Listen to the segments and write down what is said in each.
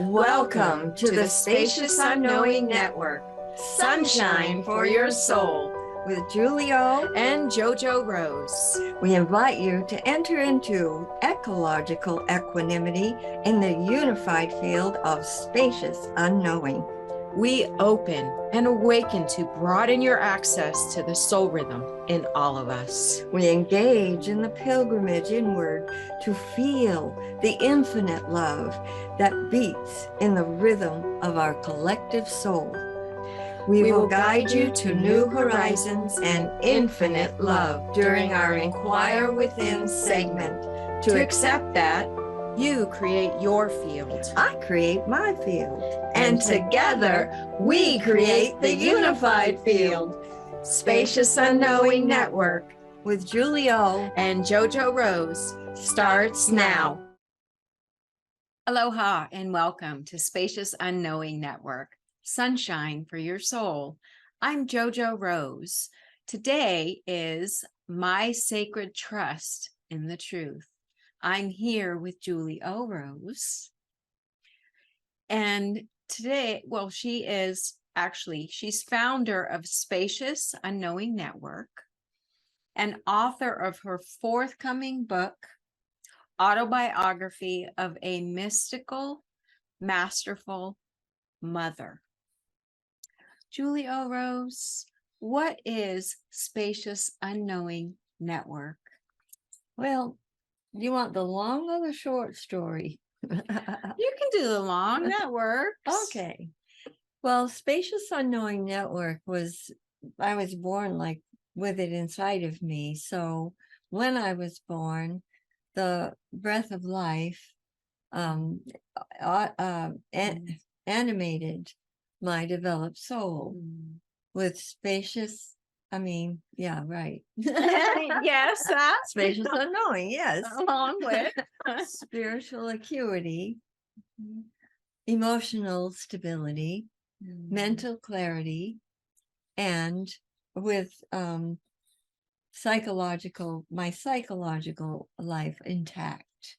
Welcome to the Spacious Unknowing Network, Sunshine for Your Soul, with Julio and JoJo Rose. We invite you to enter into ecological equanimity in the unified field of spacious unknowing. We open and awaken to broaden your access to the soul rhythm in all of us. We engage in the pilgrimage inward to feel the infinite love that beats in the rhythm of our collective soul. We will guide you to new horizons and infinite love during our Inquire Within segment. To accept that, you create your field. I create my field. And together, we create the unified field. Spacious Unknowing Network with Julio and JoJo Rose starts now. Aloha and welcome to Spacious Unknowing Network, Sunshine for Your Soul. I'm JoJo Rose. Today is My Sacred Trust in the Truth. I'm here with JoJo Rose. And today, well, she's founder of Spacious Unknowing Network and author of her forthcoming book, Autobiography of a Mystical, Masterful Mother. JoJo Rose, what is Spacious Unknowing Network? Well, you want the long or the short story? You can do the long, that works. Okay. Well, Spacious Unknowing Network I was born like with it inside of me. So when I was born, the breath of life animated my developed soul with spacious, yeah, right. Yes, that's Spacious Unknowing, yes. Along with spiritual acuity, emotional stability, mental clarity, and with my psychological life intact.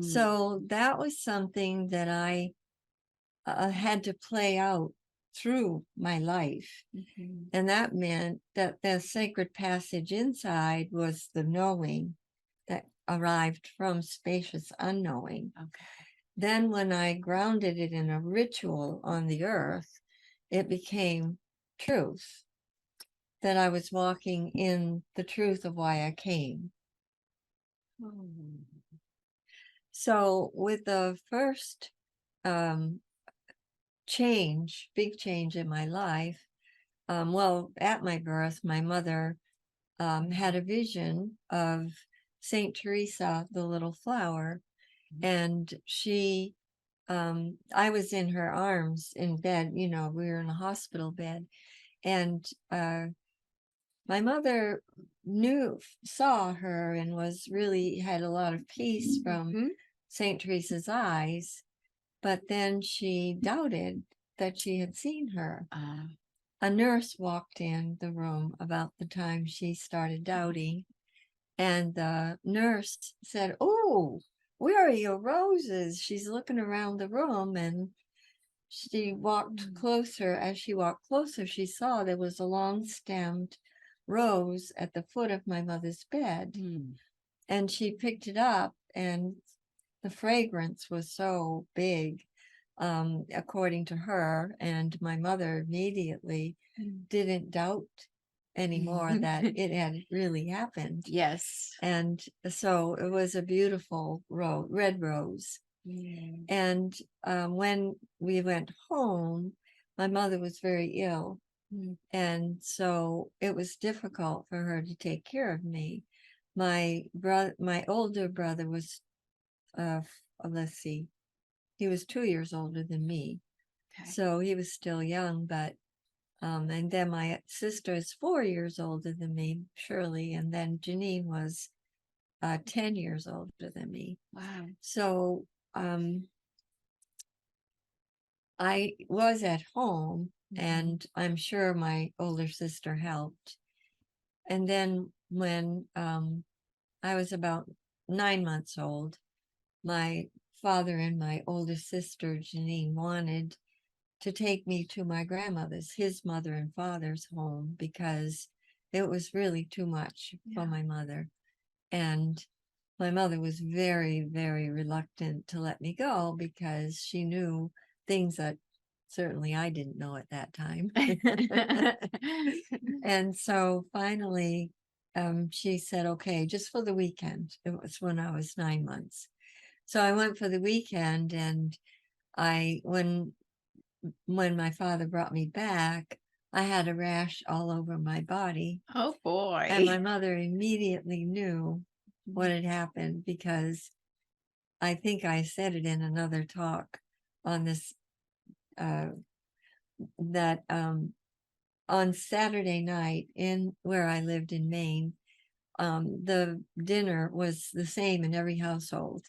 So that was something that I had to play out through my life. And that meant that the sacred passage inside was the knowing that arrived from spacious unknowing. Okay. Then when I grounded it in a ritual on the earth, it became truth, that I was walking in the truth of why I came. So with the first big change in my life, at my birth, my mother had a vision of Saint Teresa, the little flower, and she, I was in her arms in bed, we were in a hospital bed, and my mother saw her and had a lot of peace from Saint Teresa's eyes, but then she doubted that she had seen her. A nurse walked in the room about the time she started doubting, and the nurse said, "Oh, where are your roses?" She's looking around the room, and she walked closer. As she walked closer, she saw there was a long-stemmed rose at the foot of my mother's bed. And she picked it up, and the fragrance was so big, according to her, and my mother immediately didn't doubt anymore that it had really happened. Yes. And so it was a beautiful red rose. And when we went home, my mother was very ill. And so it was difficult for her to take care of me. My older brother was, he was 2 years older than me. Okay. So he was still young, but, and then my sister is 4 years older than me, Shirley, and then Janine was 10 years older than me. Wow. So I was at home, and I'm sure my older sister helped. And then when I was about 9 months old, my father and my older sister, Janine, wanted to take me to my grandmother's, his mother and father's home, because it was really too much for my mother. And my mother was very, very reluctant to let me go because she knew things that certainly I didn't know at that time. And so finally, she said, okay, just for the weekend. It was when I was 9 months. So I went for the weekend, and when my father brought me back, I had a rash all over my body. Oh And my boy. mother immediately knew what had happened, because I think I said it in another talk on this, that on Saturday night in where I lived in Maine, the dinner was the same in every household.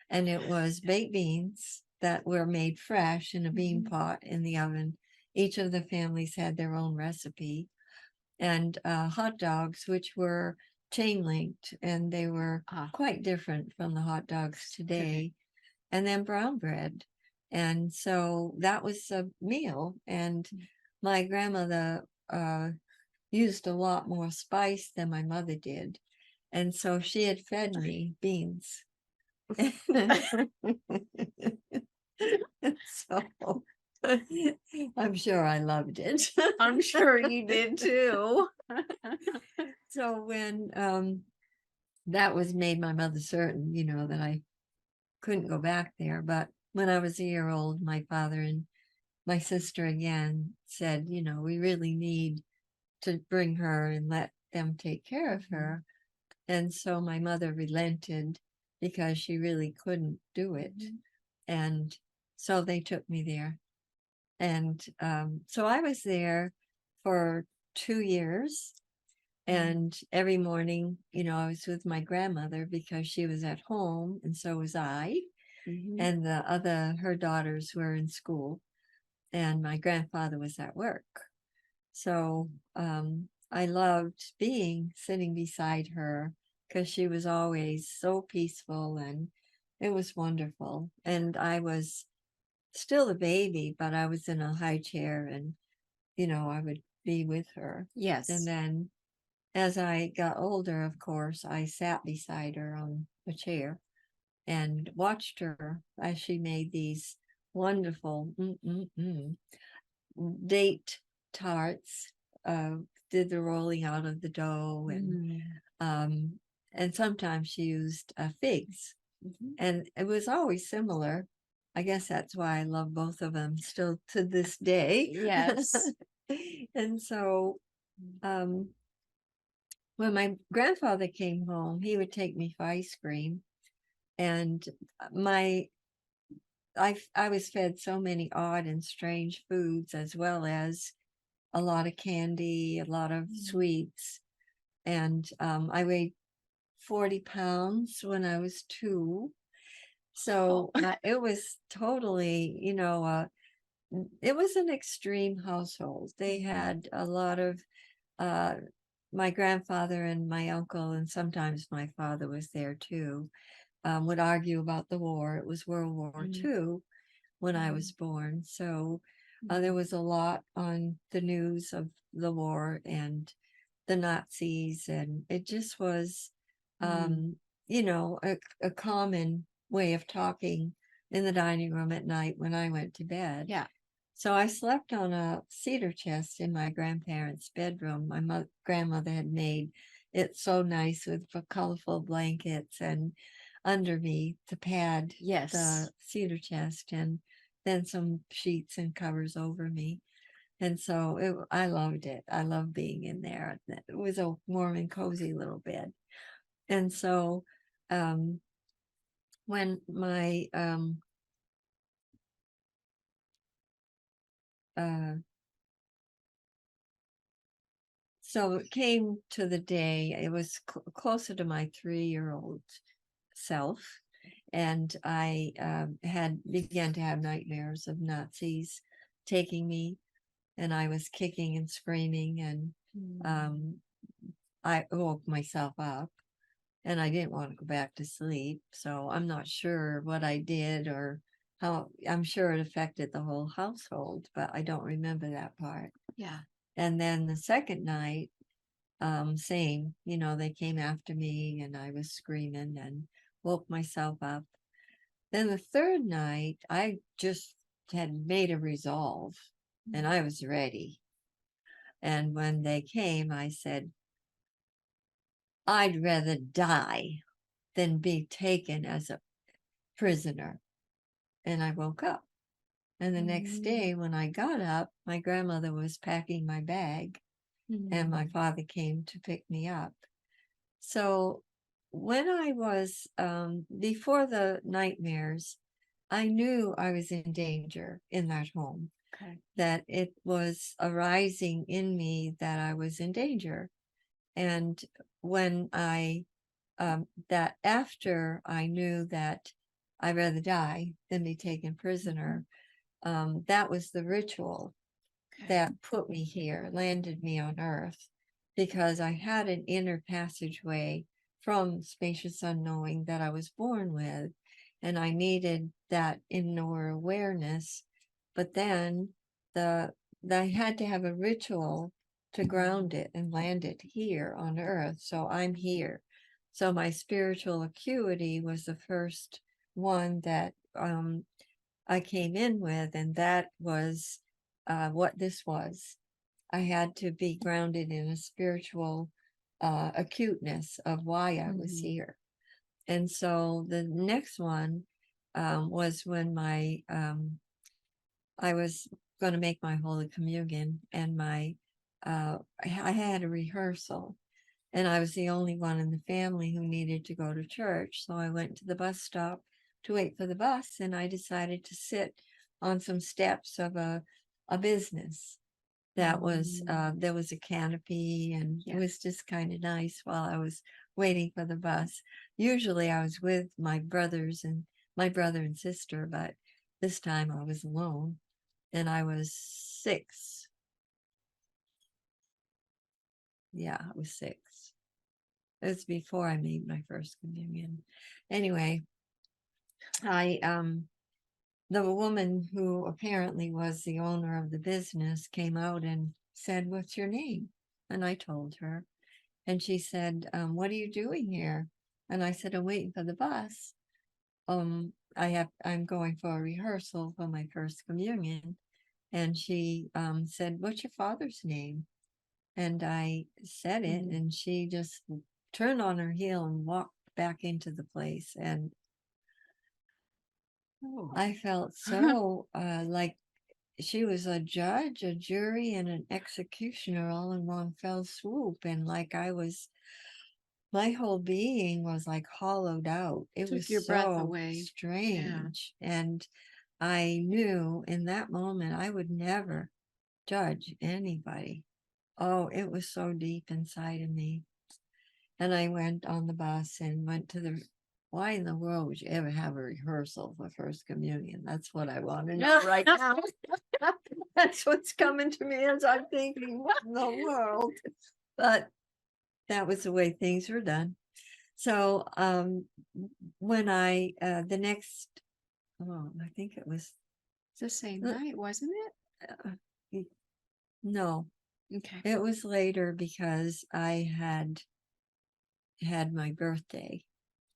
And it was baked beans that were made fresh in a bean pot in the oven. Each of the families had their own recipe. And hot dogs, which were chain linked, and they were quite different from the hot dogs today. And then brown bread. And so that was a meal. And my grandmother used a lot more spice than my mother did. And so she had fed me beans. So I'm sure I loved it. I'm sure you did too. So when that was made my mother certain, that I couldn't go back there. But when I was a year old, my father and my sister again said, we really need to bring her and let them take care of her. And so my mother relented because she really couldn't do it. And so they took me there. And so I was there for 2 years. And every morning, I was with my grandmother because she was at home, and so was I. And her daughters were in school, and my grandfather was at work. So I loved sitting beside her, because she was always so peaceful, and it was wonderful. And I was still a baby, but I was in a high chair, and, I would be with her. Yes. And then as I got older, of course, I sat beside her on a chair and watched her as she made these wonderful date tarts, did the rolling out of the dough, and sometimes she used figs, and it was always similar. I guess that's why I love both of them still to this day. Yes. And so when my grandfather came home, he would take me for ice cream, and I was fed so many odd and strange foods, as well as a lot of candy, a lot of sweets. And I weighed 40 pounds when I was 2. So it was totally, it was an extreme household. They had a lot of, my grandfather and my uncle, and sometimes my father was there too, would argue about the war. It was World War II when I was born. So there was a lot on the news of the war and the Nazis, and it just was, a common way of talking in the dining room at night when I went to bed. Yeah. So I slept on a cedar chest in my grandparents' bedroom. My grandmother had made it so nice with colorful blankets, and under me to pad the cedar chest, and then some sheets and covers over me. And so I loved it. I loved being in there. It was a warm and cozy little bed. And so when my so it came to the day, it was closer to my 3-year-old self, and I began to have nightmares of Nazis taking me, and I was kicking and screaming, and I woke myself up. and I didn't want to go back to sleep. So I'm not sure what I did or how. I'm sure it affected the whole household, but I don't remember that part. Yeah. And then the second night, same, they came after me and I was screaming and woke myself up. Then the third night, I just had made a resolve and I was ready. And when they came, I said, I'd rather die than be taken as a prisoner. And I woke up. And the next day, when I got up, my grandmother was packing my bag and my father came to pick me up. So when I was, before the nightmares, I knew I was in danger in that home, Okay. that it was arising in me that I was in danger. And when that after I knew that I'd rather die than be taken prisoner, that was the ritual that put me here, landed me on earth, because I had an inner passageway from Spacious Unknowing that I was born with, and I needed that inner awareness. But then the I had to have a ritual to ground it and land it here on earth. So I'm here. So my spiritual acuity was the first one that I came in with, and that was what this was. I had to be grounded in a spiritual acuteness of why I was here. And so the next one was when I was going to make my Holy Communion, and I had a rehearsal, and I was the only one in the family who needed to go to church. So I went to the bus stop to wait for the bus, and I decided to sit on some steps of a business that was, there was a canopy, and it was just kind of nice while I was waiting for the bus. Usually I was with my brothers and my brother and sister, but this time I was alone, and I was 6. Yeah, I was 6. It was before I made my first communion. Anyway, the woman who apparently was the owner of the business came out and said, "What's your name?" And I told her, and she said, "What are you doing here?" And I said, "I'm waiting for the bus. I'm going for a rehearsal for my first communion." And she said, "What's your father's name?" And I said it, and she just turned on her heel and walked back into the place. And I felt so like she was a judge, a jury, and an executioner all in one fell swoop. And like my whole being was like hollowed out. It Took was your breath so away. strange. And I knew in that moment I would never judge anybody. Oh, it was so deep inside of me. And I went on the bus and went to why in the world would you ever have a rehearsal for First Communion? That's what I want to know right now. That's what's coming to me as I'm thinking, what in the world? But that was the way things were done. So when the next, I think it was the same night, wasn't it? No, Okay. it was later because I had my birthday.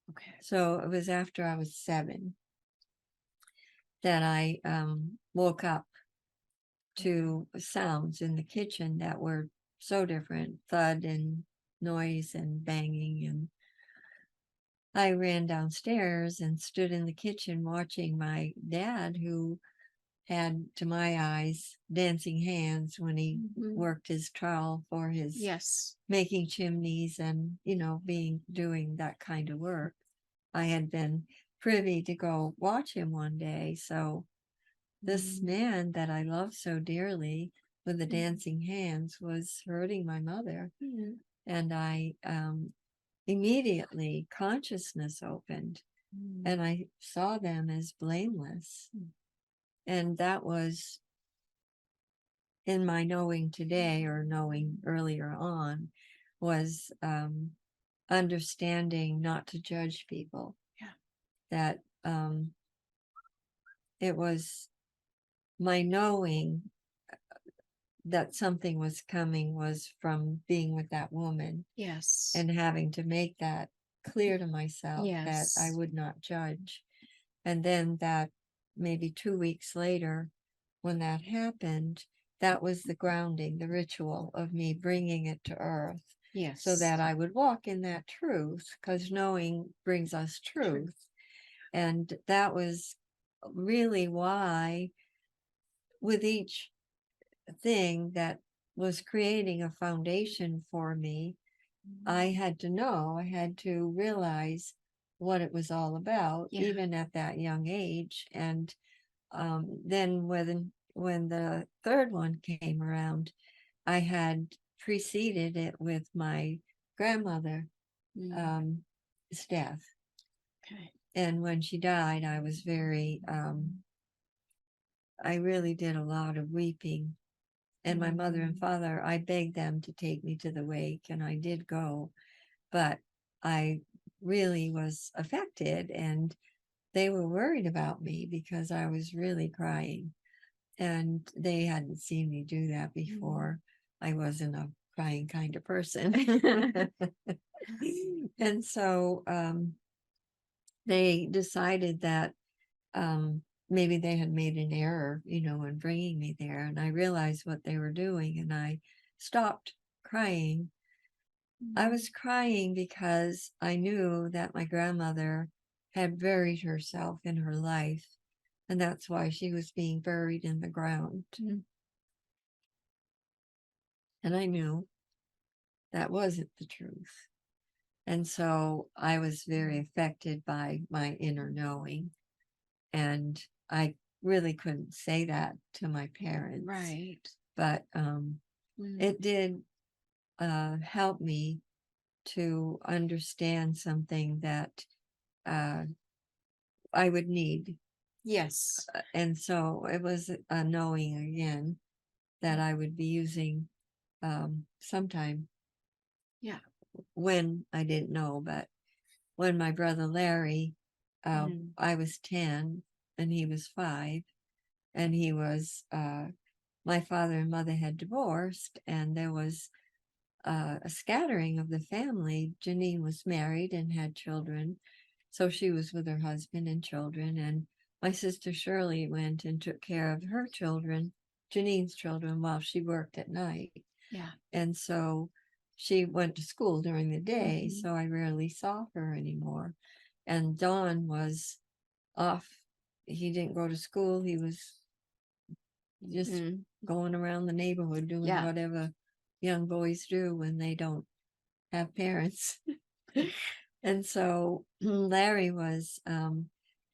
Okay. So it was after I was 7 that I woke up to sounds in the kitchen that were so different, thud and noise and banging. And I ran downstairs and stood in the kitchen watching my dad, who had, to my eyes, dancing hands when he worked his trowel for his making chimneys and, doing that kind of work. I had been privy to go watch him one day. So this man that I love so dearly with the dancing hands was hurting my mother. And I immediately consciousness opened, and I saw them as blameless. And that was in my knowing today, or knowing earlier on, was understanding not to judge people. Yeah. That it was my knowing that something was coming was from being with that woman Yes. and having to make that clear to myself that I Yes. would not judge. And then that maybe 2 weeks later, when that happened, that was the grounding, the ritual of me bringing it to earth Yes. so that I would walk in that truth, because knowing brings us truth. And that was really why, with each thing that was creating a foundation for me, I had to know, I had to realize what it was all about, Yeah. even at that young age. And then when the third one came around, I had preceded it with my grandmother's death. Okay. And when she died, I was very, I really did a lot of weeping. And my mother and father, I begged them to take me to the wake, and I did go, but I really was affected, and they were worried about me because I was really crying, and they hadn't seen me do that before. I wasn't a crying kind of person. And so they decided that maybe they had made an error, in bringing me there. And I realized what they were doing, and I stopped crying. I was crying because I knew that my grandmother had buried herself in her life, and that's why she was being buried in the ground. And I knew that wasn't the truth. And so I was very affected by my inner knowing. And I really couldn't say that to my parents. Right. But it did help me to understand something that I would need. Yes. And so it was a knowing again that I would be using sometime. Yeah. When I didn't know, but when my brother Larry, I was 10 and he was 5, and he was, my father and mother had divorced, and there was a scattering of the family. Janine was married and had children, so she was with her husband and children, and my sister Shirley went and took care of her children, Janine's children, while she worked at night. Yeah. And so she went to school during the day, so I rarely saw her anymore. And Don was off. He didn't go to school. He was just going around the neighborhood doing whatever young boys do when they don't have parents. And so Larry was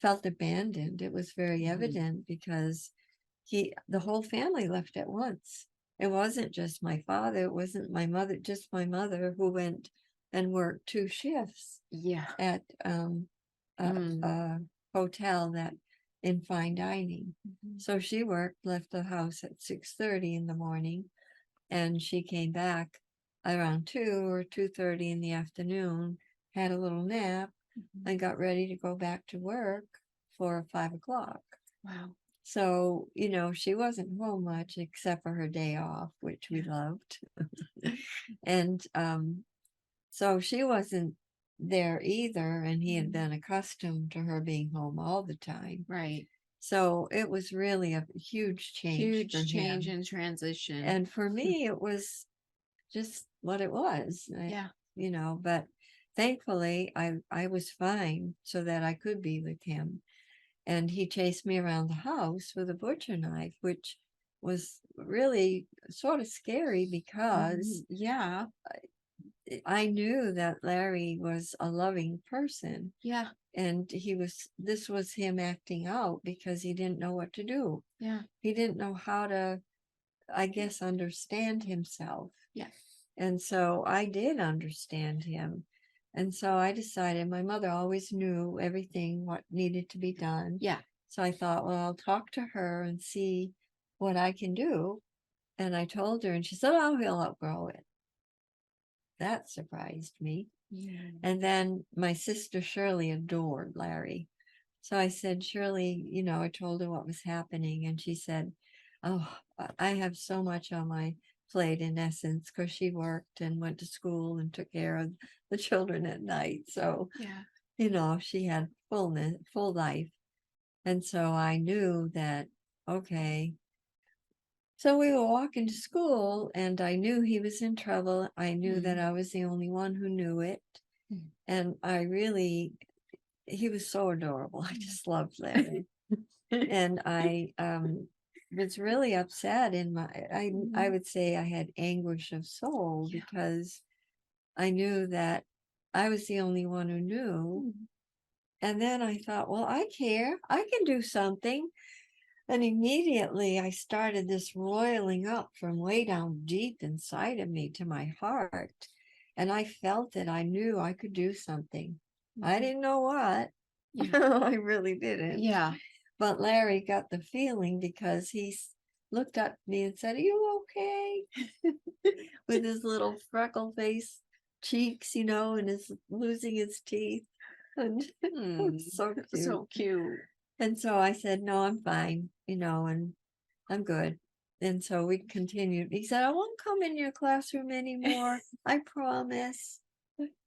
felt abandoned. It was very evident because the whole family left at once. It wasn't just my father, it wasn't my mother, just my mother, who went and worked 2 shifts at a hotel that in fine dining. So she left the house at 6:30 in the morning, and she came back around 2 or 2:30 in the afternoon, had a little nap, and got ready to go back to work for 5 o'clock. Wow. So, she wasn't home much except for her day off, which we loved. And so she wasn't there either, and he had been accustomed to her being home all the time. Right. So it was really a huge change for him. and transition. And for me, it was just what it was. But thankfully I was fine so that I could be with him. And he chased me around the house with a butcher knife, which was really sort of scary because I knew that Larry was a loving person. Yeah. And this was him acting out because he didn't know what to do. Yeah. He didn't know how to, I guess, understand himself. Yeah. And so I did understand him. And so I decided, my mother always knew everything, what needed to be done. Yeah. So I thought, well, I'll talk to her and see what I can do. And I told her, and she said, oh, he'll outgrow it. That surprised me. And then my sister Shirley adored Larry. So I said, Shirley, I told her what was happening, and she said, "Oh, I have so much on my plate in essence," because she worked and went to school and took care of the children at night. So, Yeah. she had full life. And so I knew that, okay. So we were walking to school, and I knew he was in trouble. I knew that I was the only one who knew it. And he was so adorable. I just loved Larry. And I was really upset I would say I had anguish of soul because I knew that I was the only one who knew. And then I thought, well, I care. I can do something. And immediately I started this roiling up from way down deep inside of me to my heart. And I felt that I knew I could do something. I didn't know what. I really didn't. Yeah. But Larry got the feeling because looked at me and said, "Are you okay?" With his little freckle face cheeks, and his losing his teeth. And it was so cute. So cute. And so I said, "No, I'm fine, and I'm good." And so we continued. He said, "I won't come in your classroom anymore. I promise."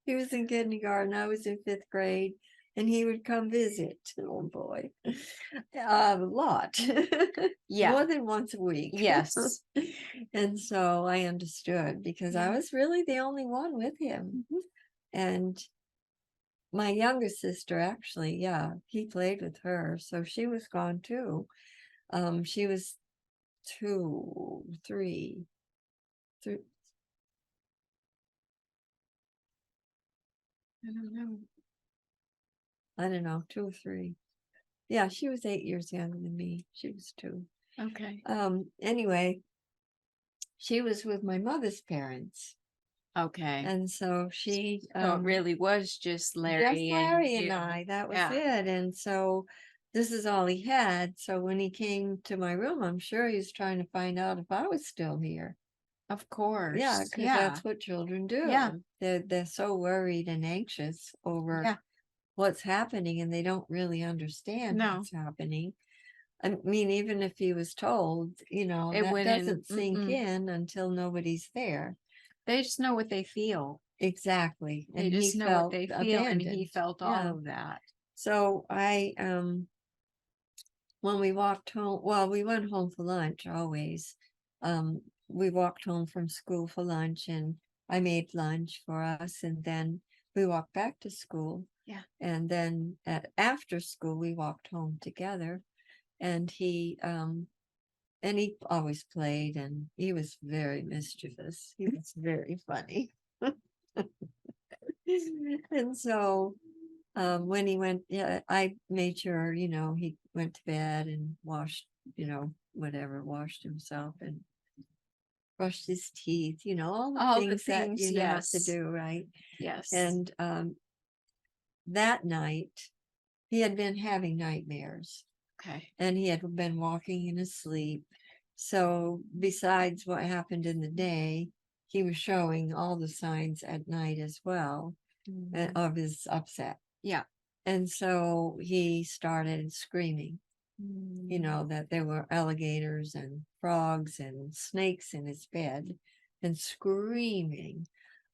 He was in kindergarten. I was in 5th grade. And he would come visit. Oh boy. A lot. Yeah. More than once a week. Yes. And so I understood because I was really the only one with him. And my younger sister, actually, he played with her. So she was gone too. She was 2, 3, 3. I don't know, 2 or 3. Yeah, she was 8 years younger than me. She was 2. Okay. Anyway, she was with my mother's parents. Okay. And so she So it really was just Larry and I. That was Yeah. it. And so this is all he had. So when he came to my room, I'm sure he was trying to find out if I was still here. Of course. Yeah, because that's what children do. Yeah. They're so worried and anxious over what's happening, and they don't really understand what's happening. I mean, even if he was told, that doesn't sink in until nobody's there. They just know what they feel. Exactly. They And he just know what felt they feel, and abandoned. he felt all of that. So when we walked home, well, we went home for lunch always. We walked home from school for lunch, and I made lunch for us, and then we walked back to school. Yeah. And then after school, we walked home together, and he always played, and he was very mischievous. He was very funny. And so when he went, I made sure, he went to bed and washed, washed himself and brushed his teeth, all the things that you have to do, right? Yes. And that night, he had been having nightmares. Okay. And he had been walking in his sleep. So besides what happened in the day, he was showing all the signs at night as well of his upset. Yeah. And so he started screaming, that there were alligators and frogs and snakes in his bed, and screaming.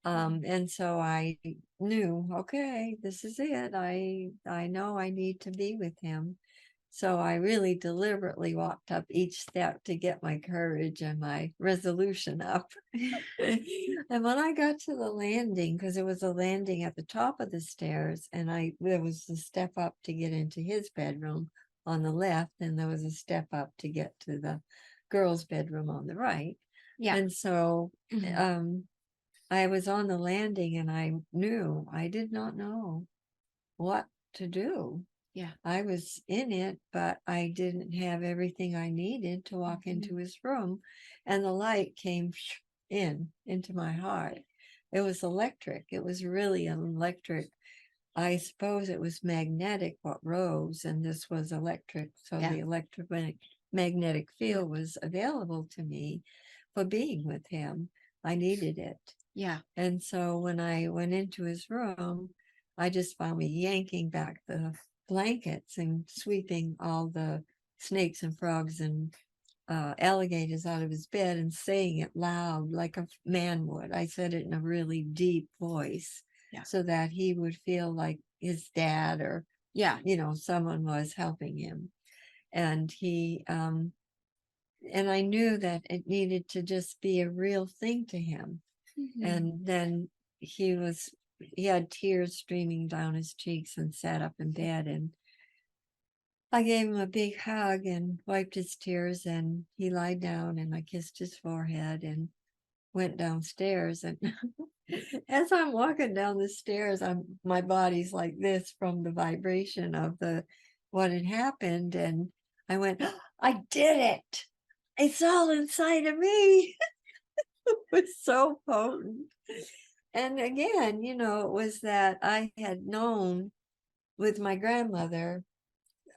And so I knew, okay, this is it. I know I need to be with him. So I really deliberately walked up each step to get my courage and my resolution up. And when I got to the landing, because there was a landing at the top of the stairs, and there was a step up to get into his bedroom on the left, and there was a step up to get to the girls' bedroom on the right. Yeah. And so I was on the landing, and I did not know what to do. Yeah. I was in it, but I didn't have everything I needed to walk into his room. And the light came into my heart. It was electric. It was really an electric. I suppose it was magnetic, what rose, and this was electric. So the electromagnetic field was available to me for being with him. I needed it. Yeah. And so when I went into his room, I just found me yanking back the blankets and sweeping all the snakes and frogs and alligators out of his bed and saying it loud like a man would. I said it in a really deep voice, Yeah. so that he would feel like his dad or, Yeah. someone was helping him. And and I knew that it needed to just be a real thing to him. Mhm. And then he had tears streaming down his cheeks and sat up in bed, and I gave him a big hug and wiped his tears, and he lied down and I kissed his forehead and went downstairs. And as I'm walking down the stairs, my body's like this from the vibration of what had happened. And I went, I did it. It's all inside of me. It was so potent. And again, it was that I had known with my grandmother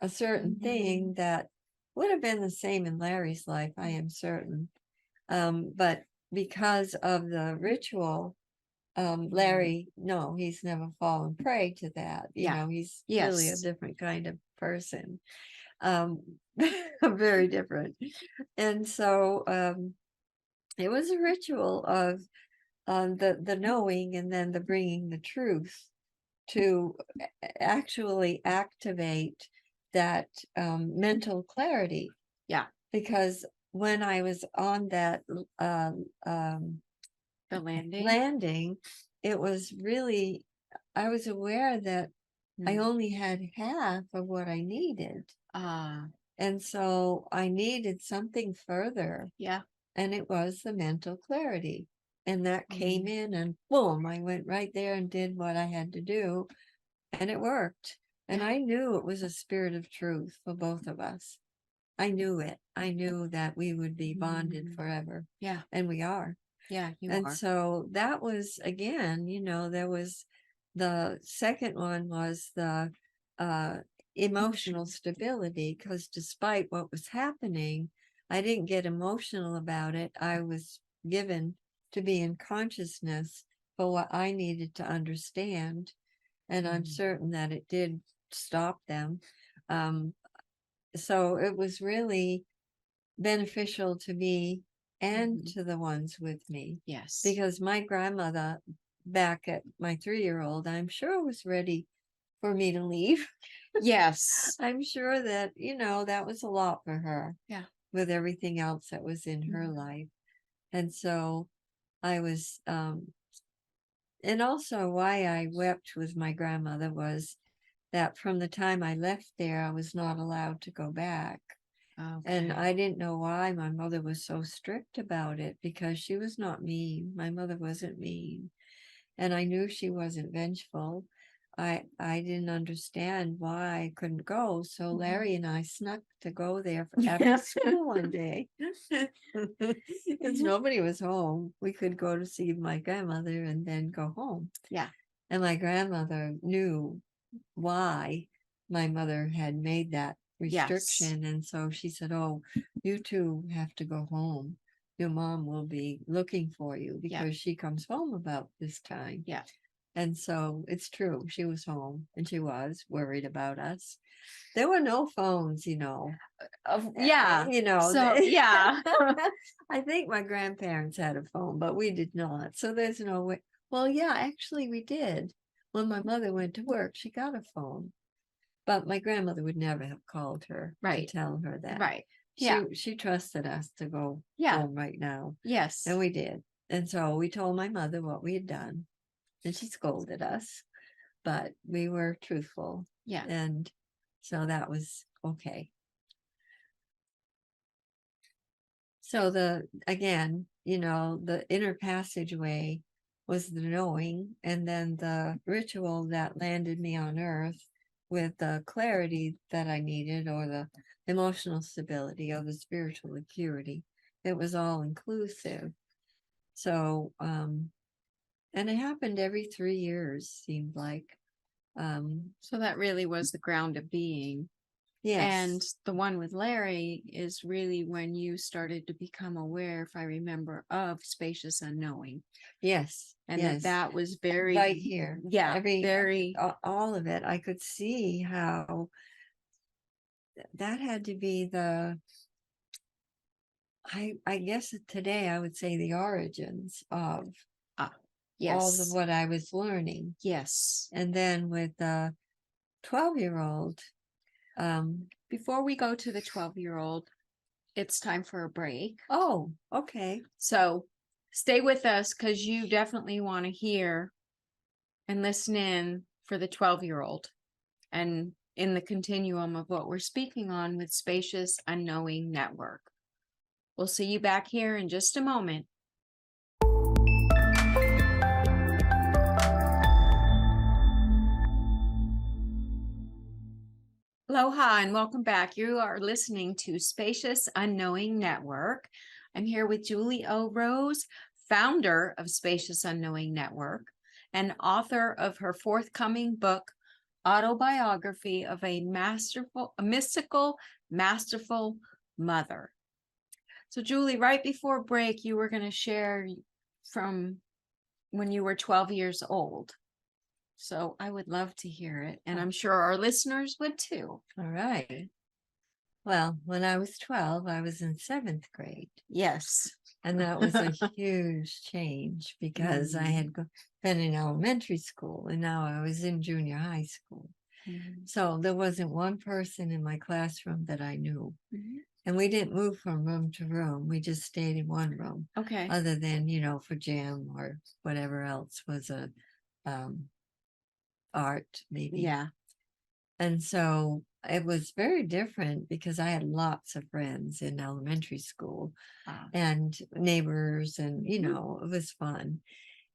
a certain thing that would have been the same in Larry's life, I am certain. But because of the ritual, Larry, no, he's never fallen prey to that. Yeah. He's really a Yes. different kind of person. Um, very different. And so it was a ritual of the knowing and then the bringing the truth to actually activate that mental clarity. Yeah. Because when I was on that The landing. landing, it was really, I was aware that I Mm. only had half of what I needed. Ah. And so I needed something further. Yeah. And it was the mental clarity. And that came in, and boom, I went right there and did what I had to do. And it worked. And Yeah. I knew it was a spirit of truth for both of us. I knew it. I knew that we would be bonded forever. Yeah. And we are. Yeah. You And are. so that was, again, there was the second one was the emotional stability, because despite what was happening, I didn't get emotional about it. I was given to be in consciousness for what I needed to understand. And I'm certain that it did stop them. So it was really beneficial to me and to the ones with me, Yes. because my grandmother, back at my 3-year-old, I'm sure was ready for me to leave. Yes. I'm sure that, that was a lot for her. Yeah. With everything else that was in her life. And so I was, and also why I wept with my grandmother was that from the time I left there, I was not allowed to go back. And Okay. I didn't know why my mother was so strict about it, because she was not mean. My mother wasn't mean. And I knew she wasn't vengeful. I didn't understand why I couldn't go. So Larry and I snuck to go there after school one day. Because nobody was home. We could go to see my grandmother and then go home. Yeah. And my grandmother knew why my mother had made that Yes. restriction. And so she said, oh, you two have to go home. Your mom will be looking for you, because she comes home about this time. Yeah. And so it's true. She was home, and she was worried about us. There were no phones, Yeah. So, they- yeah. I think my grandparents had a phone, but we did not. So there's no way. Well, yeah, actually we did. When my mother went to work, she got a phone, but my grandmother would never have called her Right. to tell her that. Right. Yeah. She trusted us to go Yeah. home right now. Yes. And we did. And so we told my mother what we had done, and she scolded us, but we were truthful. Yeah. And so that was okay. So again, the inner passageway was the knowing, and then the ritual that landed me on earth with the clarity that I needed, or the emotional stability, or the spiritual acuity. It was all inclusive. So, and it happened every 3 years, seemed like. So that really was the ground of being. And Yes. the one with Larry is really when you started to become aware, if I remember, of spacious unknowing. Yes. And Yes. that was very, Right here. yeah, very, All of it. I could see how that had to be I guess today I would say the origins of ah, all of yes, what I was learning. yes. And then with the 12-year-old, Before we go to the 12-year-old, it's time for a break. oh, okay. So stay with us because you definitely want to hear and listen in for the 12-year-old and in the continuum of what we're speaking on with Spacious Unknowing Network. We'll see you back here in just a moment. Aloha and welcome back. You are listening to Spacious Unknowing Network. I'm here with Julie O. Rose, founder of Spacious Unknowing Network and author of her forthcoming book, Autobiography of a Mystical, Masterful Mother. So Julie, right before break, you were going to share from when you were 12 years old. So I would love to hear it. And I'm sure our listeners would too. All right. Well, when I was 12, I was in 7th grade. Yes. And that was a huge change because I had been in elementary school and now I was in junior high school. So there wasn't one person in my classroom that I knew. And we didn't move from room to room. We just stayed in one room. Okay. Other than, for gym or whatever else was a art, maybe. Yeah. And so it was very different because I had lots of friends in elementary school and neighbors and, it was fun.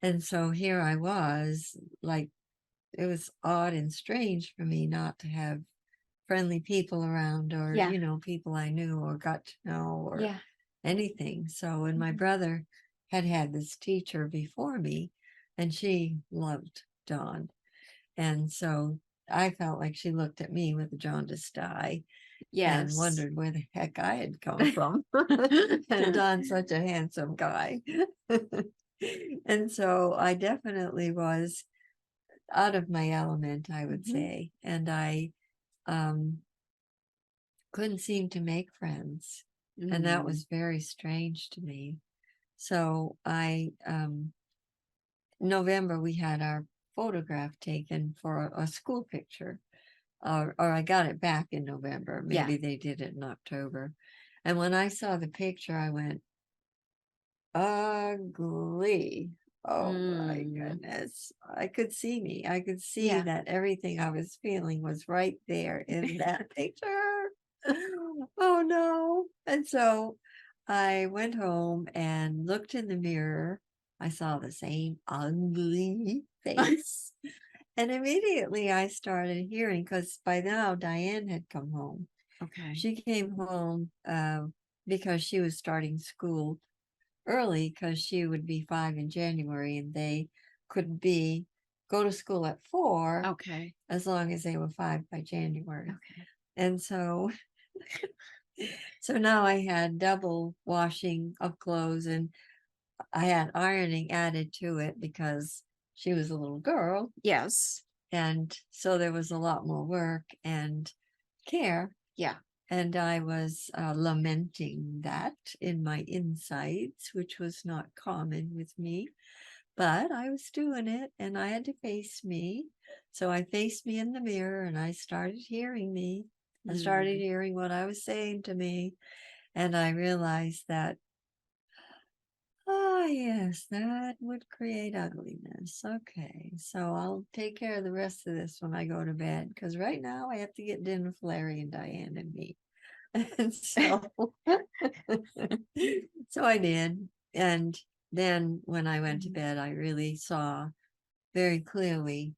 And so here I was, like, it was odd and strange for me not to have friendly people around or, Yeah. People I knew or got to know or Yeah. anything. So, and my brother had this teacher before me and she loved Dawn. And so I felt like she looked at me with a jaundiced eye and Yes. wondered where the heck I had come from. And Don's such a handsome guy. And so I definitely was out of my element, I would say. And I couldn't seem to make friends. And that was very strange to me. So November, we had our photograph taken for a school picture. Or I got it back in November. Maybe they did it in October. And when I saw the picture, I went, ugly. Oh my goodness. I could see me. I could see that everything I was feeling was right there in that picture. Oh no. And so I went home and looked in the mirror. I saw the same ugly face. And immediately I started hearing, because by now Diane had come home. Okay. She came home because she was starting school early because she would be 5 in January and they could go to school at 4. Okay. As long as they were 5 by January. Okay. And so now I had double washing of clothes and I had ironing added to it because she was a little girl. Yes. And so there was a lot more work and care. Yeah. And I was lamenting that in my insides, which was not common with me. But I was doing it and I had to face me. So I faced me in the mirror and I started hearing me. I started hearing what I was saying to me. And I realized that, oh, yes, that would create ugliness. Okay, so I'll take care of the rest of this when I go to bed because right now I have to get dinner for Larry and Diane and me. And so, so I did. And then when I went to bed, I really saw very clearly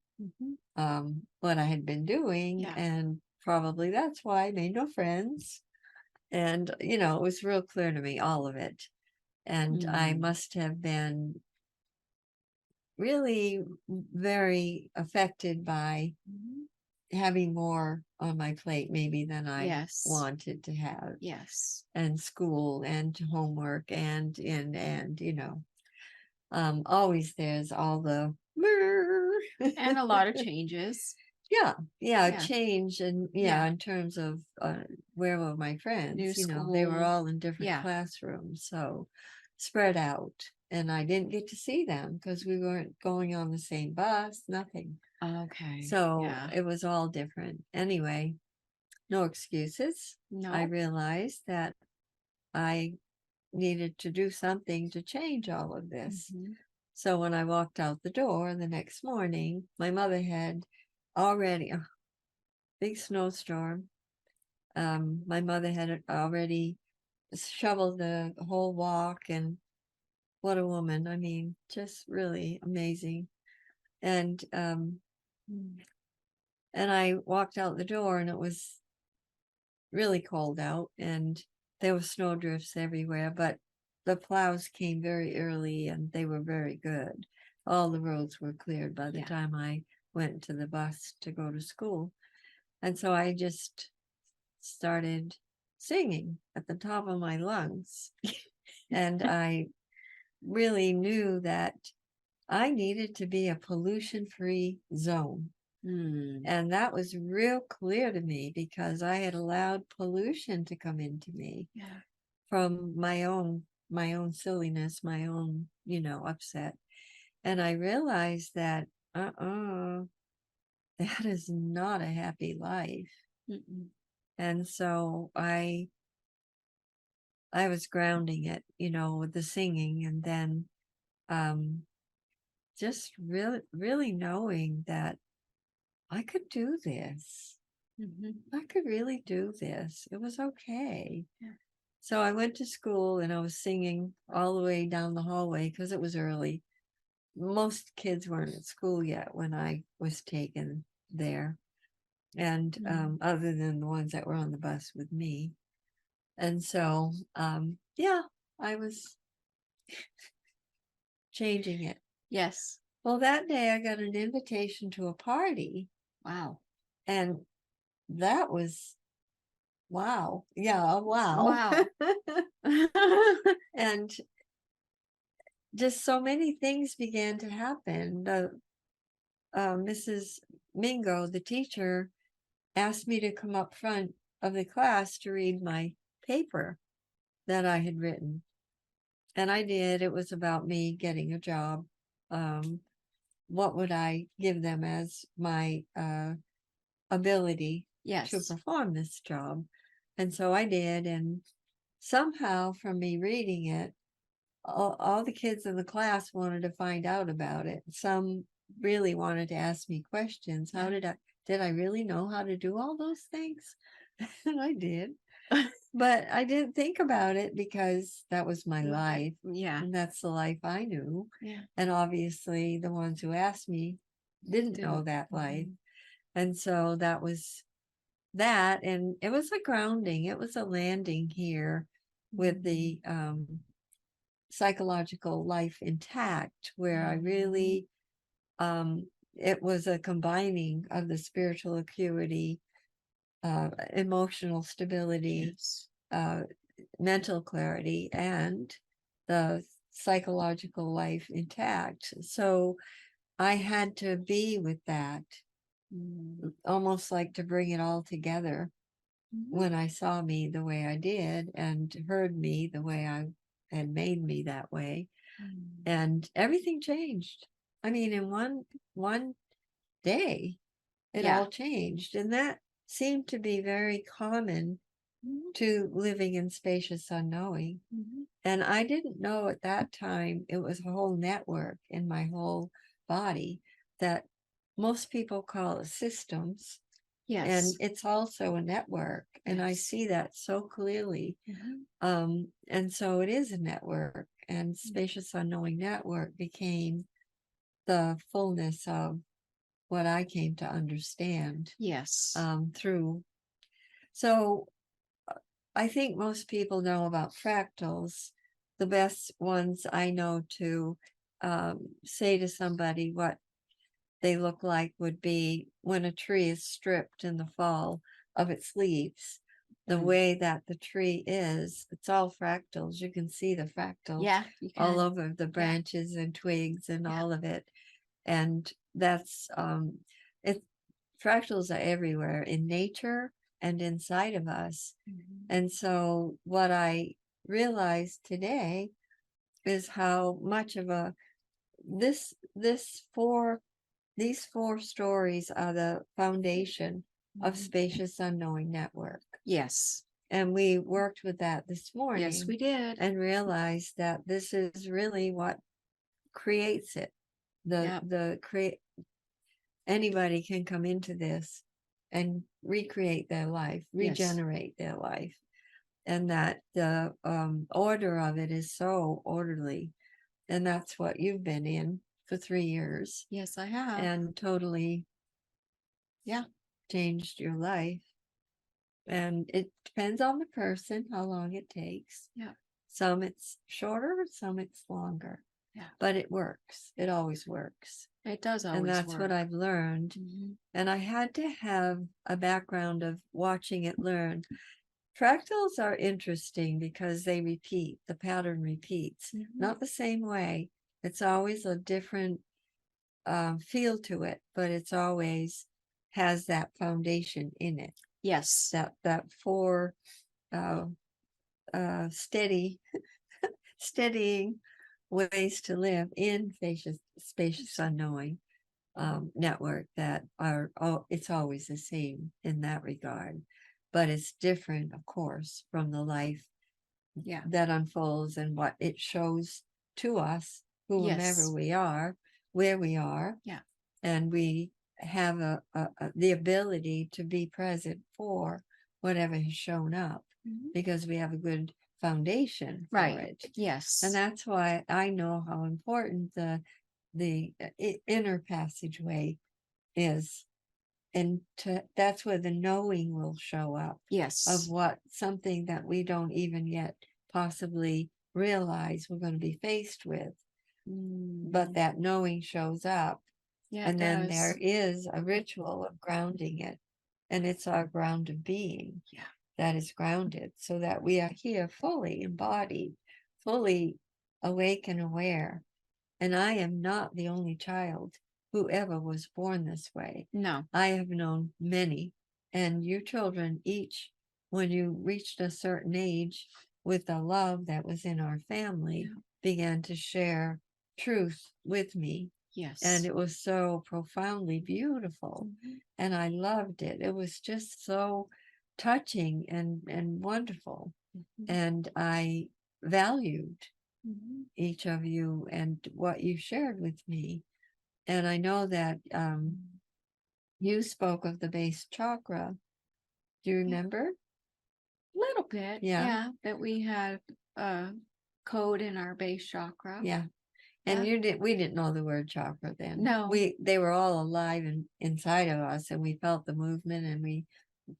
what I had been doing. Yeah. And probably that's why I made no friends. And, it was real clear to me, all of it. And I must have been really very affected by having more on my plate maybe than I Yes. wanted to have, Yes. and school and homework and always there's all the And a lot of changes. yeah, Yeah. change, and Yeah. in terms of where were my New friends, school. they were all in different Yeah. classrooms, so spread out, and I didn't get to see them because we weren't going on the same bus, nothing. Okay. So Yeah. it was all different. Anyway, no excuses. I No. realized that I needed to do something to change all of this. Mhm. So when I walked out the door the next morning, my mother had already a big snowstorm. My mother had already shoveled the whole walk, and what a woman. I mean, just really amazing. And and I walked out the door, and it was really cold out, and there were snowdrifts everywhere, but the plows came very early and they were very good. All the roads were cleared by the Yeah. time I went to the bus to go to school. And so I just started singing at the top of my lungs. And I really knew that I needed to be a pollution-free zone. And that was real clear to me because I had allowed pollution to come into me Yeah. from my own silliness, my own, upset. And I realized that that is not a happy life. Mm-mm. And so I was grounding it, with the singing, and then just really knowing that I could do this. Mhm. I could really do this. It was okay. Yeah. So I went to school and I was singing all the way down the hallway because it was early. Most kids weren't at school yet when I was taken there, and other than the ones that were on the bus with me. And so, I was changing it. Yes. Well, that day I got an invitation to a party, Wow. and that was wow. Yeah, wow. Wow. And just so many things began to happen. Mrs. Mingo, the teacher, asked me to come up front of the class to read my paper that I had written. And I did. It was about me getting a job. What would I give them as my ability to Yes. perform this job? And so I did. And somehow, from me reading it, all the kids in the class wanted to find out about it. Some really wanted to ask me questions. How did I really know how to do all those things? And I did. But I didn't think about it because that was my life. Yeah. And that's the life I knew. Yeah. And obviously the ones who asked me didn't know that life. And so that was that. And it was a grounding. It was a landing here with the psychological life intact, where I really it was a combining of the spiritual acuity, emotional stability, Yes. mental clarity, and the psychological life intact. So I had to be with that, almost like to bring it all together when I saw me the way I did and heard me the way I had made me that way. And everything changed. I mean, in one day, it Yeah. all changed. And that seemed to be very common to living in spacious unknowing. And I didn't know at that time it was a whole network in my whole body that most people call systems. Yes. And it's also a network. And I Yes. see that so clearly. And so it is a network, and Spacious Unknowing Network became the fullness of what I came to understand Yes. through. So I think most people know about fractals. The best ones I know to say to somebody what they look like would be when a tree is stripped in the fall of its leaves. The way that the tree is, it's all fractals. You can see the fractals Yeah, you all can. over the branches and twigs and Yeah. all of it. And that's it. Fractals are everywhere in nature and inside of us. And so what I realized today is how much of a this this four these four stories are the foundation of Spacious Unknowing Network. Yes. And we worked with that this morning. Yes, we did. And realized that this is really what creates it. Anybody can come into this and recreate their life, regenerate their life. And that the order of it is so orderly. And that's what you've been in for 3 years. Yes, I have. And totally changed your life. And it depends on the person how long it takes. Yeah. Some it's shorter, some it's longer. Yeah. But it works. It always works. It does always And that's work. what I've learned. And I had to have a background of watching it learn. Fractals are interesting because they repeat, the pattern repeats, not the same way. It's always a different feel to it, but it's always has that foundation in it. Yes. That four steadying ways to live in Spacious Unknowing network that are, it's always the same in that regard, but it's different, of course, from the life that unfolds and what it shows to us, whomever we are, where we are. And we have the ability to be present for whatever has shown up because we have a good foundation for it. Yes. And that's why I know how important the inner passageway is. And that's where the knowing will show up. Yes. Of what something that we don't even yet possibly realize we're going to be faced with. But that knowing shows up. Yeah, and then there is a ritual of grounding it. And it's our ground of being that is grounded so that we are here fully embodied, fully awake and aware. And I am not the only child who ever was born this way. No. I have known many. And you children, each, when you reached a certain age, with the love that was in our family, began to share truth with me. Yes. And it was so profoundly beautiful. And I loved it. It was just so touching and wonderful. And I valued each of you and what you shared with me. And I know that you spoke of the base chakra. Do you remember? Little bit. Yeah. That we had a code in our base chakra. Yeah. And we didn't know the word chakra then. No. They were all alive inside of us, and we felt the movement, and we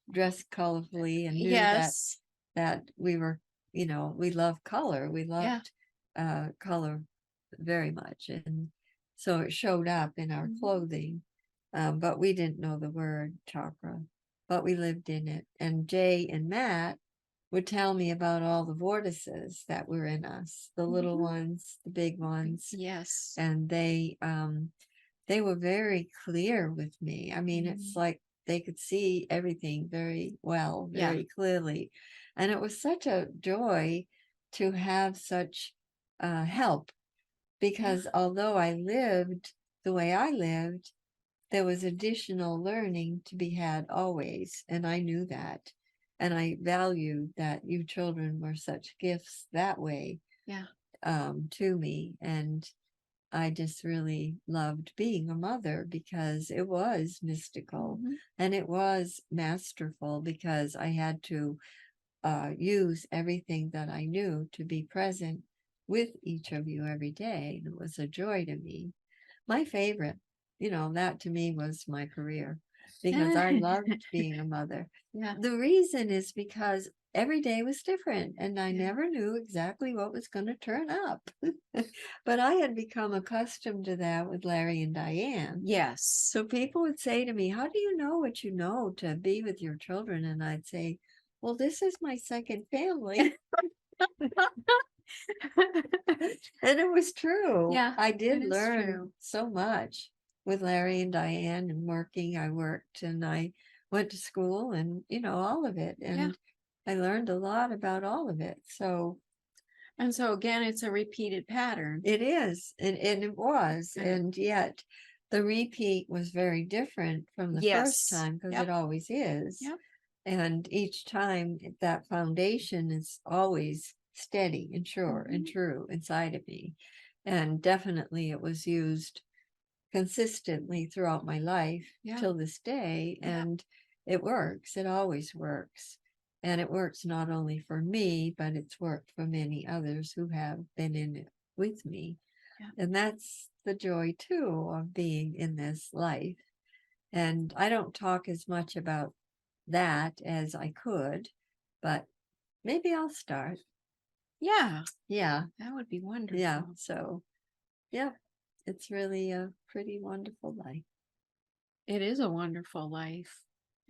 dressed colorfully and knew that we were, we love color. We loved color very much. And so it showed up in our clothing. But we didn't know the word chakra, but we lived in it. And Jay and Matt would tell me about all the vortices that were in us, the little ones, the big ones. Yes. And they were very clear with me. I mean, it's like they could see everything very well, very clearly. And it was such a joy to have such help, because although I lived the way I lived, there was additional learning to be had always. And I knew that. And I valued that you children were such gifts that way to me. And I just really loved being a mother because it was mystical and it was masterful, because I had to use everything that I knew to be present with each of you every day. And it was a joy to me. My favorite, that to me was my career, because I loved being a mother. The reason is because every day was different, and I Yeah. never knew exactly what was going to turn up. But I had become accustomed to that with Larry and Diane. Yes. So people would say to me, how do you know what you know to be with your children? And I'd say, well, this is my second family. And it was true. Yeah, I did it is learn true. so much with Larry and Diane and working. I worked and I went to school and, all of it. And I learned a lot about all of it. So And so again, it's a repeated pattern. it is. And it was. And And yet the repeat was very different from the first yes. time because Yep. it always is. Yep. And each time that foundation is always steady and sure and true inside of me. And definitely it was used consistently throughout my life till this day. And it works. It always works. And it works not only for me, but it's worked for many others who have been in it with me. And that's the joy too of being in this life. And I don't talk as much about that as I could, but maybe I'll start. Yeah. Yeah. That would be wonderful. Yeah. So, yeah, it's really a pretty wonderful life. It is a wonderful life.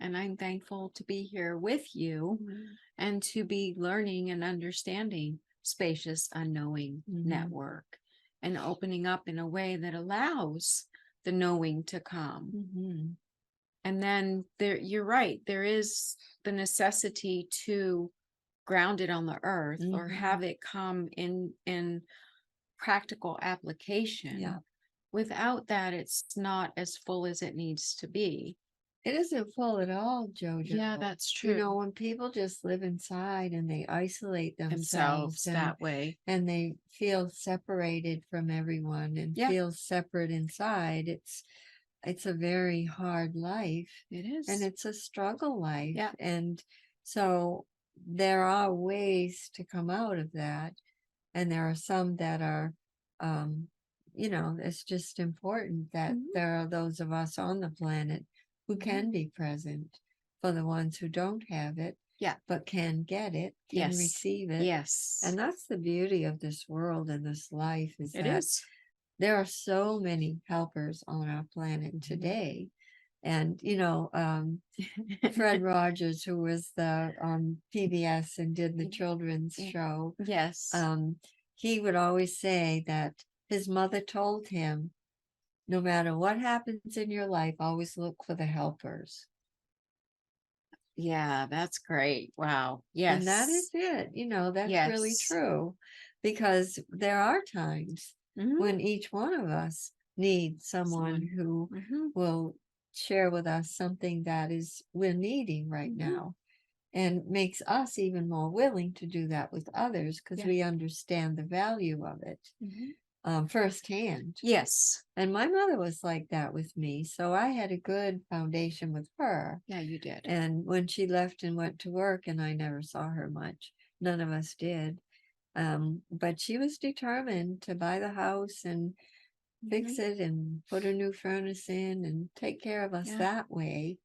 And I'm thankful to be here with you and to be learning and understanding Spacious Unknowing Network and opening up in a way that allows the knowing to come. And then you're right, there is the necessity to ground it on the earth or have it come in practical application. Yeah. Without that, it's not as full as it needs to be. It isn't full at all, JoJo. Yeah, that's true. When people just live inside and they isolate themselves that way, and they feel separated from everyone and feel separate inside, it's a very hard life. It is. And it's a struggle life. Yeah. And so there are ways to come out of that. And there are some that are, it's just important that there are those of us on the planet who can be present for the ones who don't have it, but can get it, can receive it. Yes. And that's the beauty of this world and this life is It that is. there are so many helpers on our planet today. And, Fred Rogers, who was the PBS and did the children's show. Yes. He would always say that his mother told him, no matter what happens in your life, always look for the helpers. Yeah, that's great. Wow. Yes. And that is it. That's really true. Because there are times when each one of us needs someone who will share with us something that we're needing right now. And makes us even more willing to do that with others because we understand the value of it firsthand. Yes. And my mother was like that with me. So I had a good foundation with her. Yeah, you did. And when she left and went to work, and I never saw her much, none of us did. But she was determined to buy the house and fix it and put a new furnace in and take care of us that way.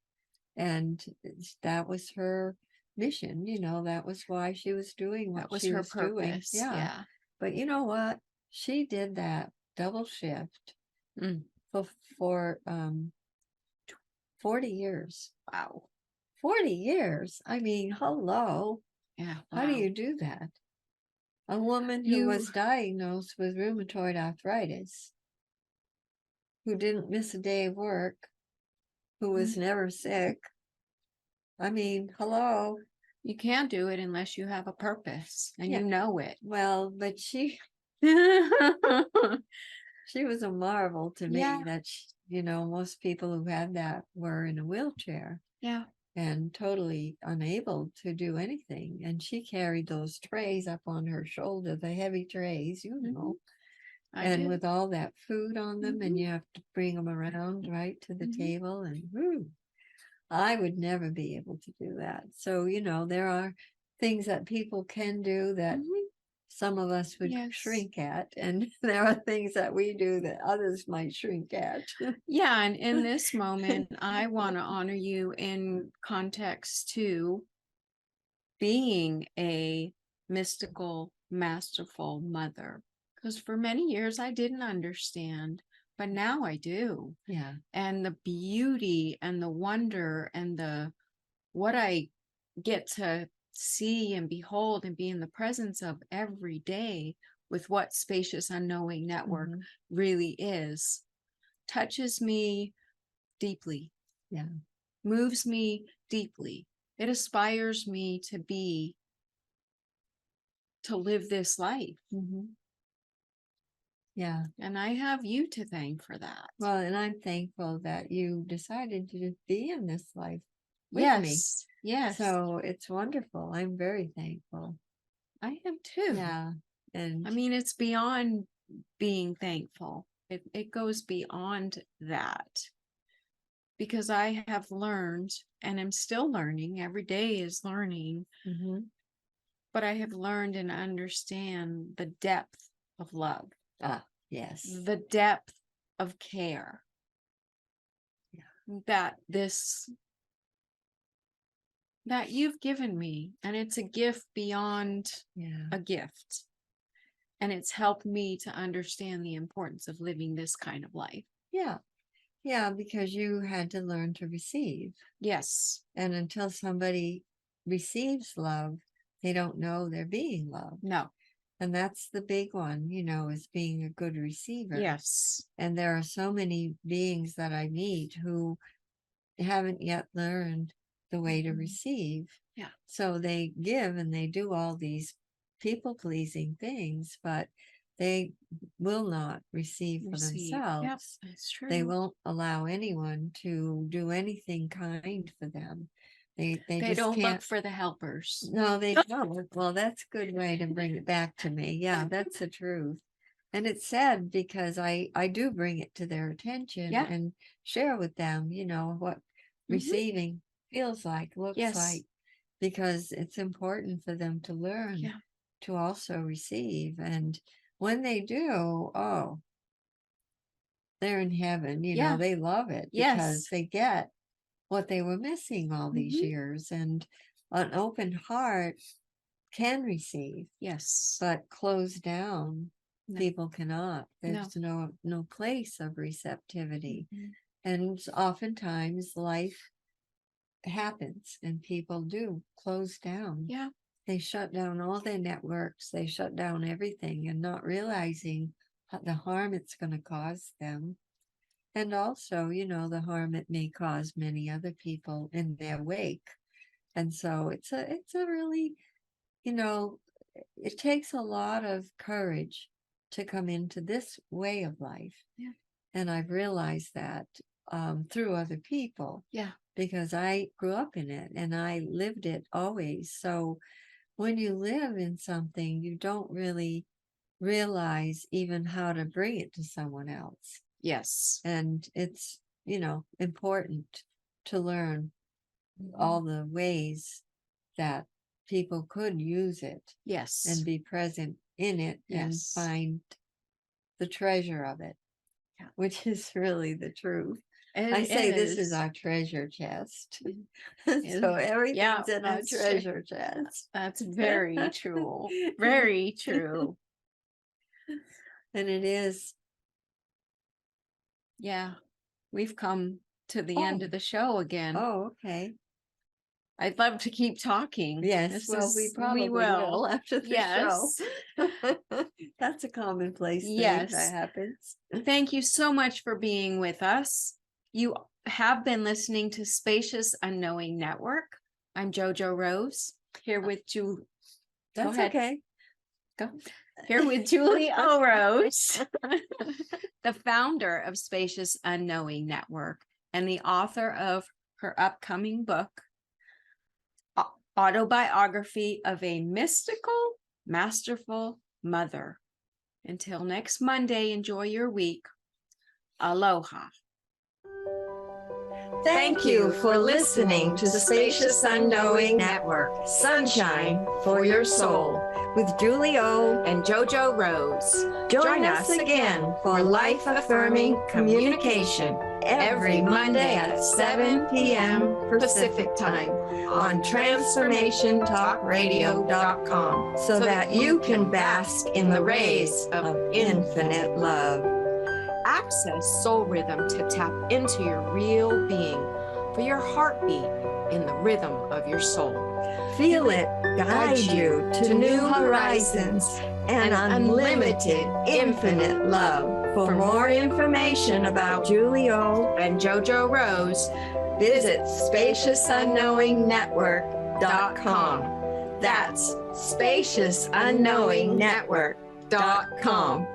And that was her mission, that was why she was doing what she was doing. Yeah. But you know what? She did that double shift for 40 years. Wow. 40 years. I mean, hello. Yeah. How do you do that? A woman who was diagnosed with rheumatoid arthritis, who didn't miss a day of work, who was never sick. I mean, hello. You can't do it unless you have a purpose and you know it. Well, but she was a marvel to me that, most people who had that were in a wheelchair. Yeah. And totally unable to do anything. And she carried those trays up on her shoulder, the heavy trays, and with all that food on them, and you have to bring them around right to the table. And I would never be able to do that. So, there are things that people can do that some of us would shrink at, and there are things that we do that others might shrink at. Yeah, and in this moment, I want to honor you in context to being a mystical, masterful mother. Because for many years I didn't understand, but now I do. Yeah. And the beauty and the wonder and what I get to see and behold and be in the presence of every day with what Spacious Unknowing Network really is, touches me deeply. Yeah. Moves me deeply. It aspires me to live this life. Yeah. And I have you to thank for that. Well, and I'm thankful that you decided to be in this life with me. Yes. Yes. So it's wonderful. I'm very thankful. I am too. Yeah. And I mean, it's beyond being thankful. It goes beyond that. Because I have learned, and I'm still learning, every day is learning, but I have learned and understand the depth of love. Ah, yes. The depth of care. Yeah. That you've given me, and it's a gift beyond a gift. And it's helped me to understand the importance of living this kind of life. Yeah. Yeah, because you had to learn to receive. Yes. And until somebody receives love, they don't know they're being loved. No. And that's the big one, is being a good receiver. Yes. And there are so many beings that I meet who haven't yet learned the way to receive. Yeah. So they give and they do all these people-pleasing things, but they will not receive for themselves. Yep, that's true. They won't allow anyone to do anything kind for them. They just don't can't look for the helpers. No, they don't. Well, that's a good way to bring it back to me. Yeah, that's the truth. And it's sad because I do bring it to their attention and share with them, what receiving feels like, looks like, because it's important for them to learn to also receive. And when they do, oh, they're in heaven, they love it because they get what they were missing all these years. And an open heart can receive. Yes. But closed down, people cannot. There's no place of receptivity. And oftentimes life happens and people do close down. Yeah. They shut down all their networks. They shut down everything and not realizing the harm it's going to cause them. And also, the harm it may cause many other people in their wake. And so it's a really, it takes a lot of courage to come into this way of life. Yeah. And I've realized that through other people. Yeah. Because I grew up in it and I lived it always. So when you live in something, you don't really realize even how to bring it to someone else. Yes. And it's, important to learn all the ways that people could use it. Yes. And be present in it and find the treasure of it, which is really the truth. I say this is our treasure chest. So everything's in our treasure chest. That's very true. Very true. And it is. Yeah. We've come to the end of the show again. Oh, okay. I'd love to keep talking. Yes, we probably will after the show. That's a commonplace thing that happens. Thank you so much for being with us. You have been listening to Spacious Unknowing Network. I'm JoJo Rose, here with Julie. That's okay. Go. Here with Julie O. Rose, the founder of Spacious Unknowing Network and the author of her upcoming book, Autobiography of a Mystical, Masterful Mother. Until next Monday, enjoy your week. Aloha. Thank you for listening to Spacious Unknowing Network, Sunshine for Your Soul. with Julie O. and JoJo Rose. Join us again for life-affirming communication every Monday at 7 p.m. Pacific Time on TransformationTalkRadio.com so that you can bask in the rays of infinite love. Access soul rhythm to tap into your real being for your heartbeat in the rhythm of your soul. Feel it guide you to new horizons and unlimited infinite love. For more information about Julie O. And JoJo Rose, visit SpaciousUnknowingNetwork.com. That's SpaciousUnknowingNetwork.com.